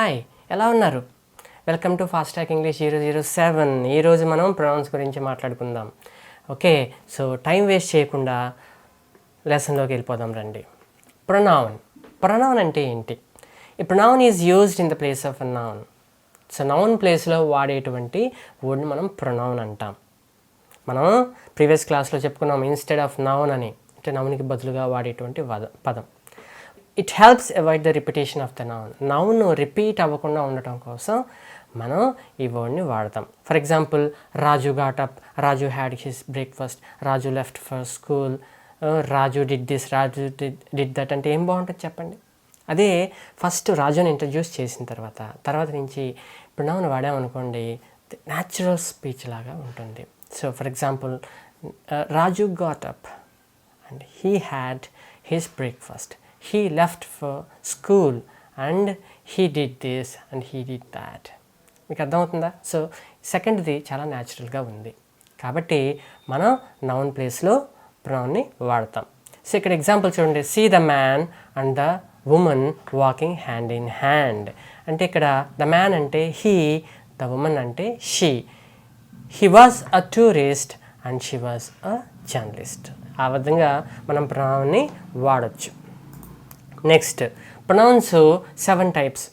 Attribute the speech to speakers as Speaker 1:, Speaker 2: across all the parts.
Speaker 1: Hi, ఎలా ఉన్నారు? Welcome to fast track English 007. ఈరోజు మనం ప్రొనౌన్స్ గురించి మాట్లాడుకుందాం. ఓకే, సో టైం వేస్ట్ చేయకుండా లెసన్లోకి వెళ్ళిపోదాం రండి. ప్రొనౌన్ అంటే ఏంటి? ఈ pronoun is used in the place of a noun. So noun ప్లేస్లో వాడేటువంటి వర్డ్ని మనం ప్రొనౌన్ అంటాం. మనం ప్రీవియస్ క్లాస్లో చెప్పుకున్నాం ఇన్స్టెడ్ ఆఫ్ నౌన్ అని, అంటే నౌన్కి బదులుగా వాడేటువంటి పదం. It helps avoid the repetition of the noun. Noun repeat అవ్వకుండా ఉండటం కోసం మనం ఈ వర్డ్ని వాడతాం. For example, Raju got up, Raju had his breakfast, Raju left for school, Raju did this, Raju did that అంటే ఏం బాగుంటుంది చెప్పండి? అదే ఫస్ట్ రాజుని ఇంట్రడ్యూస్ చేసిన తర్వాత నుంచి ప్రొనౌన్ వాడామనుకోండి, న్యాచురల్ స్పీచ్ లాగా ఉంటుంది. So for example, Raju got up and he had his breakfast, he left for school and he did this and he did that. మీకు అర్థమవుతుందా? సో సెకండ్ది చాలా న్యాచురల్గా ఉంది కాబట్టి మనం నౌన్ ప్లేస్లో ప్రొనౌన్ని వాడతాం. సో ఇక్కడ ఎగ్జాంపుల్ చూడండి, see the man and the woman walking hand in hand. అంటే ఇక్కడ ద మ్యాన్ అంటే హీ, ద ఉమెన్ అంటే she. He was a tourist and she was a journalist. ఆ విధంగా మనం ప్రొనౌన్ని వాడచ్చు. Next, pronounce 7 types.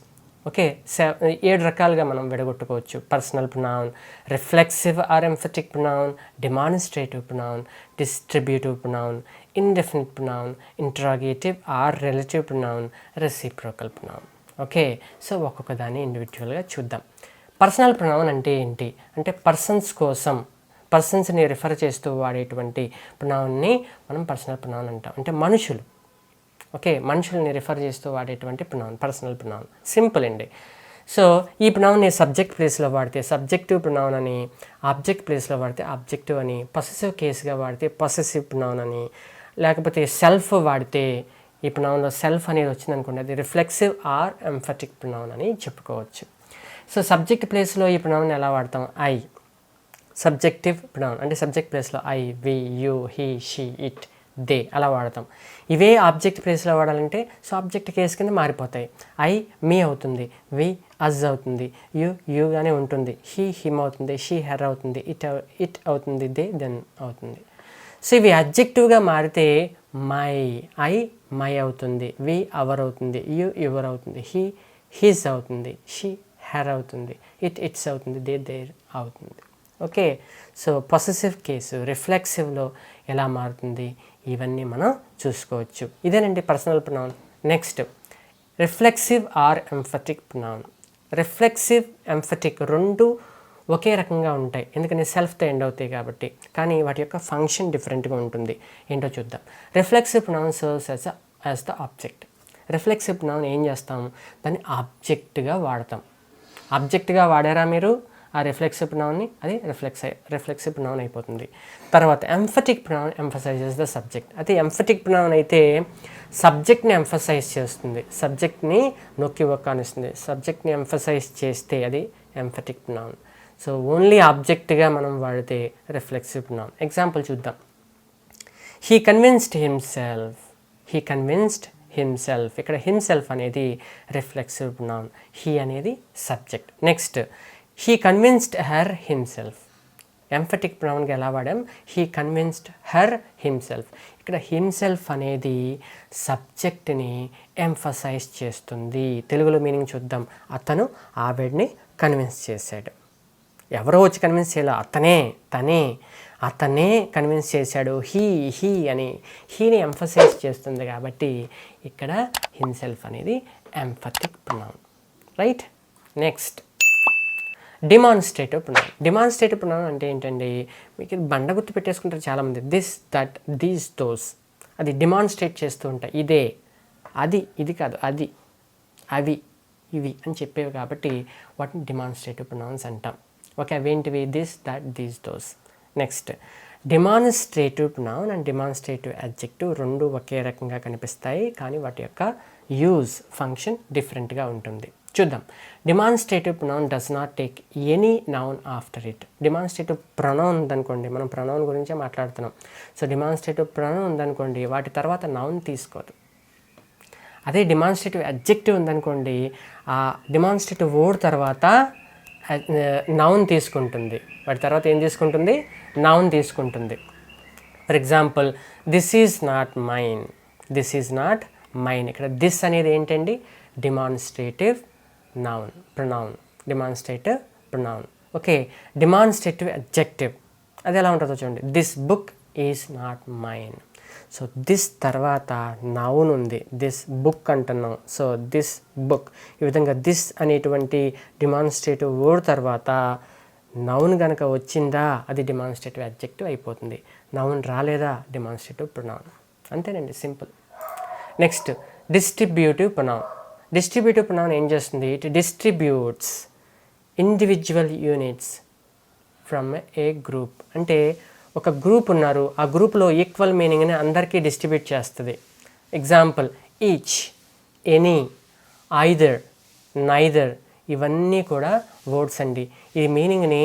Speaker 1: ఓకే, 7 రకాలుగా మనం విడగొట్టుకోవచ్చు. Personal pronoun, reflexive or emphatic pronoun, demonstrative pronoun, distributive pronoun, indefinite pronoun, interrogative or relative pronoun, reciprocal pronoun. Okay, so ఒక్కొక్క దాన్ని ఇండివిజువల్గా చూద్దాం. పర్సనల్ ప్రొనౌన్ అంటే ఏంటి అంటే పర్సన్స్ని రిఫర్ చేస్తూ వాడేటువంటి ప్రొనౌన్ని మనం పర్సనల్ ప్రొనౌన్ అంటాం. అంటే మనుషులు, ఓకే, మనుషుల్ని రిఫర్ చేస్తూ వాడేటువంటి ప్రొనౌన్ పర్సనల్ ప్రొనౌన్. సింపుల్ అండి. సో ఈ ప్రొనౌన్ని సబ్జెక్ట్ ప్లేస్లో వాడితే సబ్జెక్టివ్ ప్రొనౌన్ అని, ఆబ్జెక్ట్ ప్లేస్లో వాడితే ఆబ్జెక్టివ్ అని, పొసెసివ్ కేసుగా వాడితే పొసెసివ్ ప్రొనౌన్ అని, లేకపోతే సెల్ఫ్ వాడితే ఈ ప్రొనౌన్లో సెల్ఫ్ అనేది వచ్చిందనుకోండి, అది రిఫ్లెక్సివ్ ఆర్ ఎంఫటిక్ ప్రొనౌన్ అని చెప్పుకోవచ్చు. సో సబ్జెక్ట్ ప్లేస్లో ఈ ప్రొనౌన్ ఎలా వాడతాం? ఐ. సబ్జెక్టివ్ ప్రొనౌన్ అంటే సబ్జెక్ట్ ప్లేస్లో I, we, you, he, she, it, they అలా వాడతాం. ఇవే ఆబ్జెక్ట్ ప్లేస్లో వాడాలంటే సో ఆబ్జెక్ట్ కేసు కింద మారిపోతాయి. ఐ మీ అవుతుంది, వి అజ్ అవుతుంది, యూగానే ఉంటుంది, హీ హిమ్ అవుతుంది, షీ హెర్ అవుతుంది, ఇట్ అవుతుంది, దే దెన్ అవుతుంది. సో ఇవి అడ్జెక్టివ్గా మారితే ఐ మై అవుతుంది, వి అవర్ అవుతుంది, యువర్ అవుతుంది, హీ హిజ్ అవుతుంది, షీ హెర్ అవుతుంది, ఇట్స్ అవుతుంది, దే దేర్ అవుతుంది. ఓకే, సో పొసెసివ్ కేసు రిఫ్లెక్సివ్లో ఎలా మారుతుంది ఇవన్నీ మనం చూసుకోవచ్చు. ఇదేనండి personal pronoun. Next, reflexive or emphatic pronoun. Reflexive, emphatic రెండు ఒకే రకంగా ఉంటాయి, ఎందుకని సెల్ఫ్తో ఎండ్ అవుతాయి కాబట్టి. కానీ వాటి యొక్క ఫంక్షన్ డిఫరెంట్గా ఉంటుంది. ఏంటో చూద్దాం. Reflexive pronoun serves as the object. Reflexive pronoun ఏం చేస్తాం? దాన్ని ఆబ్జెక్ట్గా వాడతాం. ఆబ్జెక్ట్గా వాడారా మీరు ఆ రిఫ్లెక్సివ్ ప్రొనౌన్ని, అది రిఫ్లెక్సివ్ ప్రొనౌన్ అయిపోతుంది. తర్వాత emphatic pronoun emphasises the subject. అయితే ఎంఫటిక్ ప్రొనౌన్ అయితే సబ్జెక్ట్ని ఎంఫసైజ్ చేస్తుంది, సబ్జెక్ట్ని నొక్కి ఒక్కానిస్తుంది. సబ్జెక్ట్ని ఎంఫసైజ్ చేస్తే అది ఎంఫటిక్ ప్రొనౌన్. సో ఓన్లీ ఆబ్జెక్ట్గా మనం వాడితే రిఫ్లెక్సివ్ ప్రొనౌన్. ఎగ్జాంపుల్ చూద్దాం. He convinced himself. ఇక్కడ హిమ్సెల్ఫ్ అనేది రిఫ్లెక్సివ్ ప్రొనౌన్, హీ అనేది subject. Next, he convinced her himself. Emphatic ప్రొనౌన్గా ఎలా వాడాం? He convinced her himself. ఇక్కడ హిమ్సెల్ఫ్ అనేది సబ్జెక్ట్ని ఎంఫసైజ్ చేస్తుంది. తెలుగులో మీనింగ్ చూద్దాం. అతను ఆవిడ్ని కన్విన్స్ చేశాడు. ఎవరో వచ్చి కన్విన్స్ చేయాలి, అతనే కన్విన్స్ చేశాడు. హీ అని హీని ఎంఫసైజ్ చేస్తుంది కాబట్టి ఇక్కడ హిమ్సెల్ఫ్ అనేది emphatic pronoun. Right. Next, demonstrative pronoun. Demonstrative pronoun అంటే ఏంటండి? మీకు బండ గుర్తు పెట్టేసుకుంటారు చాలామంది. This, that, these, those. అది డిమాన్స్ట్రేట్ చేస్తూ ఉంటాయి. ఇదే, అది, ఇది కాదు, అది, అవి, ఇవి అని చెప్పేవి కాబట్టి వాటిని డిమాన్స్ట్రేటివ్ ప్రొనౌన్స్ అంటాం. ఓకే, అవేంటివి? This, that, these, those. Next, demonstrative pronoun and demonstrative adjective రెండు ఒకే రకంగా కనిపిస్తాయి, కానీ వాటి యొక్క యూజ్, ఫంక్షన్ డిఫరెంట్గా ఉంటుంది. చూద్దాం. Demonstrative pronoun does not take any noun after it. Demonstrative pronoun ఉందనుకోండి, మనం ప్రొనౌన్ గురించే మాట్లాడుతున్నాం. సో డిమాన్స్ట్రేటివ్ ప్రొనౌన్ ఉందనుకోండి, వాటి తర్వాత నౌన్ తీసుకోదు. అదే డిమాన్స్ట్రేటివ్ అడ్జెక్టివ్ ఉందనుకోండి, ఆ డిమాన్స్ట్రేటివ్ వర్డ్ తర్వాత నౌన్ తీసుకుంటుంది. వాటి తర్వాత ఏం తీసుకుంటుంది? నౌన్ తీసుకుంటుంది. For example, this is not mine. This is not mine. ఇక్కడ దిస్ అనేది ఏంటండి? Demonstrative noun, pronoun. Demonstrative pronoun. Okay, demonstrative adjective అది ఎలా ఉంటుందో చూడండి. This book is not mine. So this తర్వాత నౌన్ ఉంది, దిస్ బుక్ అంటున్నాం. So this book. ఈ విధంగా దిస్ అనేటువంటి డిమాన్స్ట్రేటివ్ వర్డ్ తర్వాత నౌన్ కనుక వచ్చిందా అది డిమాన్స్ట్రేటివ్ అడ్జెక్టివ్ అయిపోతుంది. నౌన్ రాలేదా డిమాన్స్ట్రేటివ్ ప్రొనౌన్. అంతేనండి, simple. Next, distributive pronoun. Distributive pronoun ఏం చేస్తుంది? It distributes individual units from A group. అంటే ఒక గ్రూప్ ఉన్నారు, ఆ గ్రూప్లో ఈక్వల్ మీనింగ్ని అందరికీ డిస్ట్రిబ్యూట్ చేస్తుంది. Example, each, any, either, neither, ఇవన్నీ కూడా వర్డ్స్ అండి. ఈ మీనింగ్ని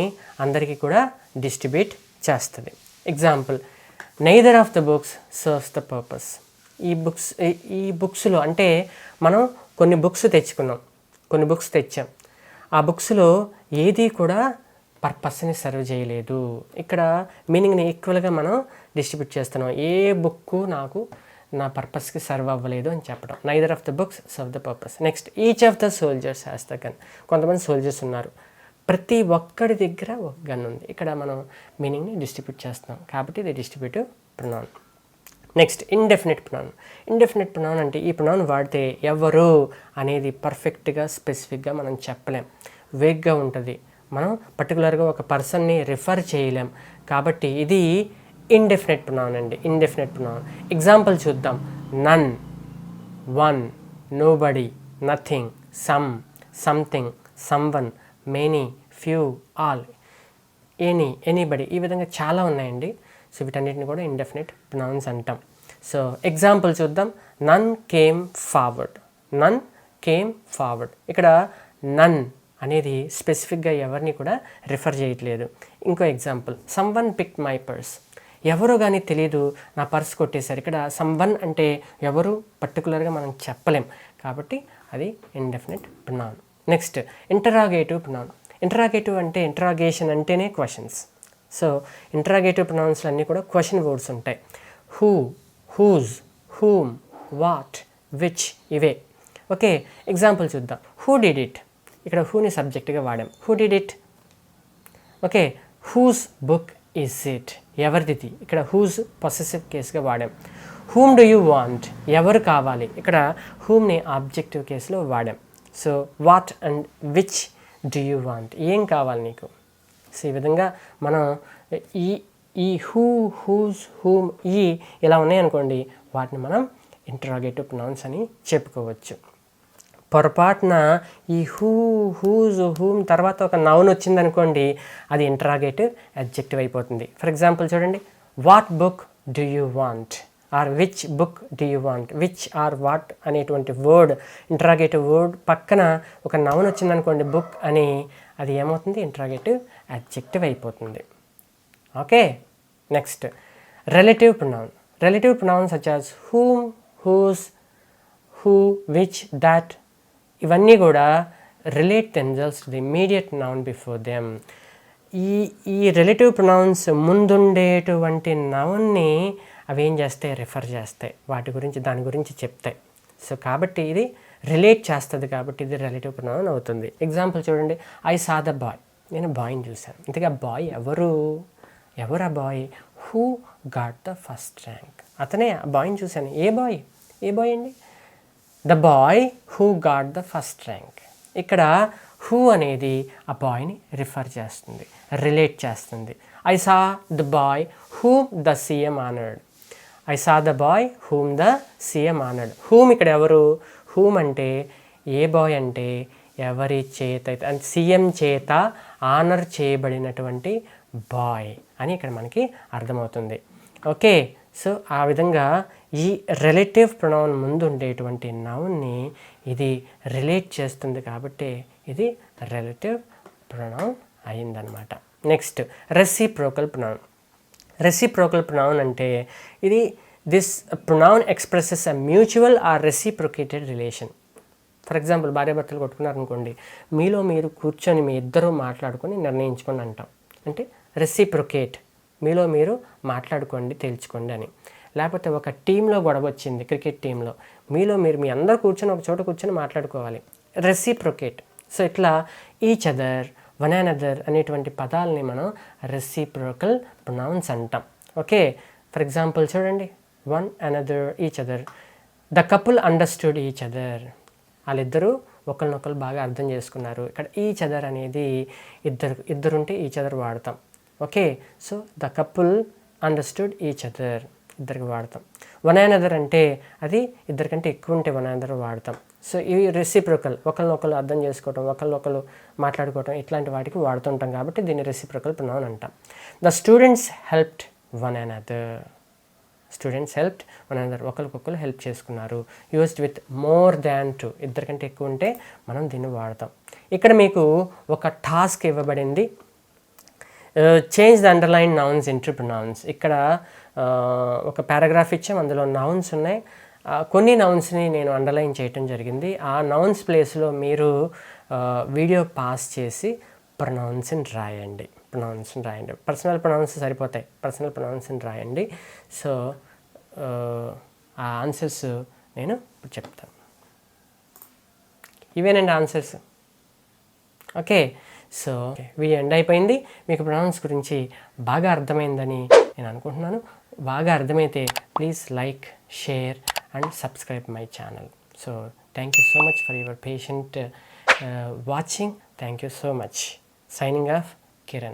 Speaker 1: అందరికీ కూడా డిస్ట్రిబ్యూట్ చేస్తుంది. Example, neither of the books serves the purpose. ఈ బుక్స్లో అంటే మనం కొన్ని బుక్స్ తెచ్చుకున్నాం, కొన్ని బుక్స్ తెచ్చాం. ఆ బుక్స్లో ఏది కూడా పర్పస్ని సర్వ్ చేయలేదు. ఇక్కడ మీనింగ్ని ఈక్వల్గా మనం డిస్ట్రిబ్యూట్ చేస్తున్నాం. ఏ బుక్ నాకు నా పర్పస్కి సర్వ్ అవ్వలేదు అని చెప్పడం. Neither of the books serve the purpose. Next, each of the soldiers has the gun. కొంతమంది సోల్జర్స్ ఉన్నారు, ప్రతి ఒక్కడి దగ్గర ఒక గన్ ఉంది. ఇక్కడ మనం మీనింగ్ని డిస్ట్రిబ్యూట్ చేస్తున్నాం కాబట్టి ఇది distributive pronoun. Next, indefinite pronoun. Indefinite pronoun అంటే ఈ ప్రొనౌన్ వాడితే ఎవరు అనేది పర్ఫెక్ట్గా స్పెసిఫిక్గా మనం చెప్పలేం, వేగ్గా ఉంటుంది. మనం పర్టికులర్గా ఒక పర్సన్ని రిఫర్ చేయలేం కాబట్టి ఇది ఇండెఫినిట్ ప్రొనౌన్ అండి. Indefinite pronoun. ఎగ్జాంపుల్ చూద్దాం. None, one, nobody, nothing, some, something, someone, many, few, all, any, anybody, ఈ విధంగా చాలా ఉన్నాయండి. సో వీటన్నిటిని కూడా ఇండెఫినిట్ ప్రొనౌన్స్ అంటాం. సో ఎగ్జాంపుల్ చూద్దాం. None came forward. None came forward. ఇక్కడ నన్ అనేది స్పెసిఫిక్గా ఎవరిని కూడా రిఫర్ చేయట్లేదు. ఇంకో example, someone picked my purse. ఎవరో కానీ తెలియదు, నా పర్స్ కొట్టేశారు. ఇక్కడ సమ్వన్ అంటే ఎవరు పర్టికులర్గా మనం చెప్పలేం కాబట్టి అది indefinite pronoun. Next, interrogative pronoun. Interrogative అంటే ఇంటరాగేషన్ అంటేనే క్వశ్చన్స్. సో ఇంటరాగేటివ్ ప్రొనౌన్స్లో అన్నీ కూడా క్వశ్చన్ వర్డ్స్ ఉంటాయి. Who, whose, whom, what, which, ఇవే. ఓకే, ఎగ్జాంపుల్ చూద్దాం. Who did it. ఇక్కడ హూని సబ్జెక్ట్గా వాడాం. Who did it. Okay, whose book is it. ఎవరిది. ఇక్కడ హూజ్ పొసెసివ్ కేసుగా వాడాం. Whom do you want. ఎవరు కావాలి. ఇక్కడ హూమ్ని ఆబ్జెక్టివ్ కేసులో వాడాం. So what and which do you want. ఏం కావాలి నీకు. సో ఈ విధంగా మనం ఈ హూ, హూజ్, హూమ్, ఈ ఇలా ఉన్నాయనుకోండి, వాటిని మనం ఇంటరాగేటివ్ ప్రొనౌన్స్ అని చెప్పుకోవచ్చు. పొరపాటున ఈ హూ, హూజ్, హూమ్ తర్వాత ఒక నౌన్ వచ్చిందనుకోండి, అది ఇంటరాగేటివ్ అడ్జెక్టివ్ అయిపోతుంది. ఫర్ ఎగ్జాంపుల్ చూడండి. What book do you want or which book do you want. Which or what అనేటువంటి వర్డ్, ఇంటరాగేటివ్ వర్డ్ పక్కన ఒక నౌన్ వచ్చిందనుకోండి, బుక్ అని, అది ఏమవుతుంది? ఇంటరాగేటివ్ అడ్జెక్టివ్ అయిపోతుంది. Okay, next, relative pronoun. Relative pronouns such as whom, whose, who, which, that, ఇవన్నీ కూడా relate themselves to the immediate noun before them. ఈ రిలేటివ్ ప్రొనౌన్స్ ముందుండేటువంటి నౌన్ని అవి ఏం చేస్తాయి? రిఫర్ చేస్తాయి, వాటి గురించి, దాని గురించి చెప్తాయి. సో కాబట్టి ఇది రిలేట్ చేస్తుంది కాబట్టి ఇది రిలేటివ్ ప్రొనౌన్ అవుతుంది. ఎగ్జాంపుల్ చూడండి. I saw the boy. నేను బాయ్ని చూశాను. ఇంతగా బాయ్ ఎవరు ఆ boy? Who got the first rank. అతనే ఆ బాయ్ని చూశాను. ఏ బాయ్ అండి? The boy who got the first rank. ఇక్కడ హూ అనేది ఆ బాయ్ని రిఫర్ చేస్తుంది, రిలేట్ చేస్తుంది. I saw the boy whom the CM honoured. I saw the boy whom the CM honoured. Whom ఇక్కడ ఎవరు? హూమ్ అంటే ఏ బాయ్ అంటే ఎవరి చేత అయితే సీఎం చేత ఆనర్ చేయబడినటువంటి బాయ్ అని ఇక్కడ మనకి అర్థమవుతుంది. ఓకే, సో ఆ విధంగా ఈ రిలేటివ్ ప్రొనౌన్ ముందు ఉండేటువంటి నౌన్ని ఇది రిలేట్ చేస్తుంది కాబట్టి ఇది రిలేటివ్ ప్రొనౌన్ అయిందనమాట. Next, reciprocal pronoun. Reciprocal pronoun అంటే ఇది this pronoun expresses a mutual or reciprocated relation. For example భార్యాభర్తలు కొట్టుకున్నారనుకోండి, మీలో మీరు కూర్చొని మీ ఇద్దరు మాట్లాడుకొని నిర్ణయించుకొని అంటాం. అంటే రెసిప్రొకేట్, మీలో మీరు మాట్లాడుకోండి, తేల్చుకోండి అని. లేకపోతే ఒక టీంలో గొడవ వచ్చింది, క్రికెట్ టీంలో, మీలో మీరు మీ అందరూ కూర్చొని ఒక చోట కూర్చొని మాట్లాడుకోవాలి, రెసిప్రొకేట్. సో ఇట్లా each other, one and other అనేటువంటి పదాలని మనం రెసిప్రోకల్ ప్రొనౌన్స్ అంటాం. ఓకే, ఫర్ ఎగ్జాంపుల్ చూడండి, one another, each other. The couple understood each other, వాళ్ళిద్దరూ ఒకరినొకరు బాగా అర్థం చేసుకున్నారు. ఇక్కడ ఈచ్ అదర్ అనేది ఇద్దరుంటే ఈచ్ అదర్ వాడతాం. Okay, so the couple understood each other, ఇద్దరికి వాడతాం. వన్ అండ్ అదర్ అంటే అది ఇద్దరికంటే ఎక్కువ ఉంటే వన్ అండ్ అదర్ వాడతాం. సో ఇవి రెసిప్రోకల్, ఒకరినొకరు అర్థం చేసుకోవటం, ఒకరినొకరు మాట్లాడుకోవటం, ఇట్లాంటి వాటికి వాడుతుంటాం కాబట్టి దీన్ని రెసిప్రోకల్ ప్రొనౌన్ అంటాం. The students helped one and other, students helped one another, ఒకరికొకరు హెల్ప్ చేసుకున్నారు. Used with more than two, ఇద్దరికంటే ఎక్కువ ఉంటే మనం దీన్ని వాడతాం. ఇక్కడ మీకు ఒక టాస్క్ ఇవ్వబడింది, change the underline nouns into pronouns. ఇక్కడ ఒక పారాగ్రాఫ్ ఇచ్చాం, అందులో నౌన్స్ ఉన్నాయి. కొన్ని నౌన్స్ని నేను అండర్లైన్ చేయటం జరిగింది. ఆ నౌన్స్ ప్లేస్లో మీరు వీడియో పాస్ చేసి ప్రొనౌన్స్ని రాయండి. పర్సనల్ ప్రొనౌన్స్ సరిపోతాయి, పర్సనల్ ప్రొనౌన్స్ని రాయండి. సో ఆ ఆన్సర్స్ నేను ఇప్పుడు చెప్తాను. ఇవేనండి answers. Okay, so video end అయిపోయింది. మీకు ప్రొనౌన్స్ గురించి బాగా అర్థమైందని నేను అనుకుంటున్నాను. బాగా అర్థమైతే please like, share and subscribe my channel. So thank you so much for your patient watching. Thank you so much. Signing off, Kiran.